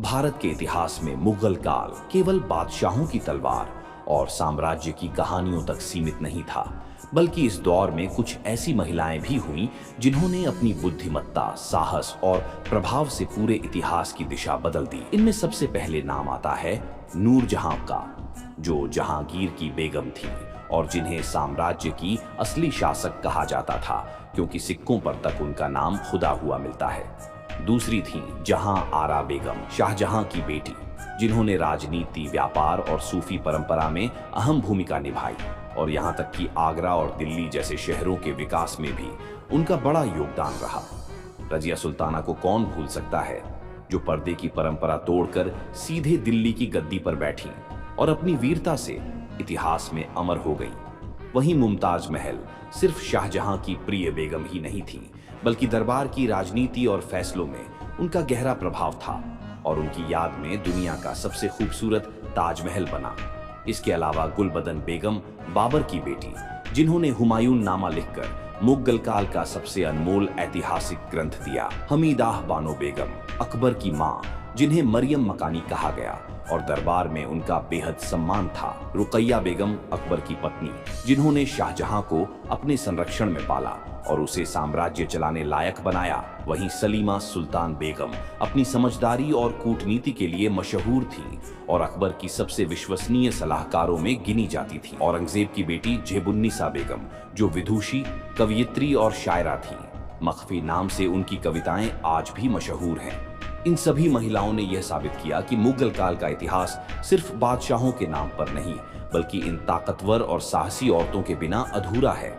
भारत के इतिहास में मुगल काल केवल बादशाहों की तलवार और साम्राज्य की कहानियों तक सीमित नहीं था, बल्कि इस दौर में कुछ ऐसी महिलाएं भी हुईं जिन्होंने अपनी बुद्धिमत्ता, साहस और प्रभाव से पूरे इतिहास की दिशा बदल दी। इनमें सबसे पहले नाम आता है नूरजहां का, जो जहांगीर की बेगम थी और जिन्हें साम्राज्य की असली शासक कहा जाता था, क्योंकि सिक्कों पर तक उनका नाम खुदा हुआ मिलता है। दूसरी थी जहां आरा बेगम, शाहजहां की बेटी, जिन्होंने राजनीति, व्यापार और सूफी परंपरा में अहम भूमिका निभाई और यहां तक कि आगरा और दिल्ली जैसे शहरों के विकास में भी उनका बड़ा योगदान रहा। रजिया सुल्ताना को कौन भूल सकता है, जो पर्दे की परंपरा तोड़कर सीधे दिल्ली की गद्दी पर बैठी और अपनी वीरता से इतिहास में अमर हो गई। वहीं मुमताज महल सिर्फ शाहजहां की प्रिय बेगम ही नहीं थी, बल्कि दरबार की राजनीति और फैसलों में उनका गहरा प्रभाव था और उनकी याद में दुनिया का सबसे खूबसूरत ताजमहल बना। इसके अलावा गुलबदन बेगम, बाबर की बेटी, जिन्होंने हुमायूं नामा लिखकर मुगल काल का सबसे अनमोल ऐतिहासिक ग्रंथ दिया। हमीदाह बानो बेगम, अकबर की मां, जिन्हें मरियम मकानी कहा गया और दरबार में उनका बेहद सम्मान था। रुकैया बेगम, अकबर की पत्नी, जिन्होंने शाहजहां को अपने संरक्षण में पाला और उसे साम्राज्य चलाने लायक बनाया। वहीं सलीमा सुल्तान बेगम अपनी समझदारी और कूटनीति के लिए मशहूर थी और अकबर की सबसे विश्वसनीय सलाहकारों में गिनी जाती थी। औरंगजेब की बेटी जेबुन्निसा बेगम, जो विदुषी, कवयित्री और शायरा थी। मख्फी नाम से उनकी कविताएं आज भी मशहूर हैं। इन सभी महिलाओं ने यह साबित किया कि मुगल काल का इतिहास सिर्फ बादशाहों के नाम पर नहीं, बल्कि इन ताकतवर और साहसी औरतों के बिना अधूरा है।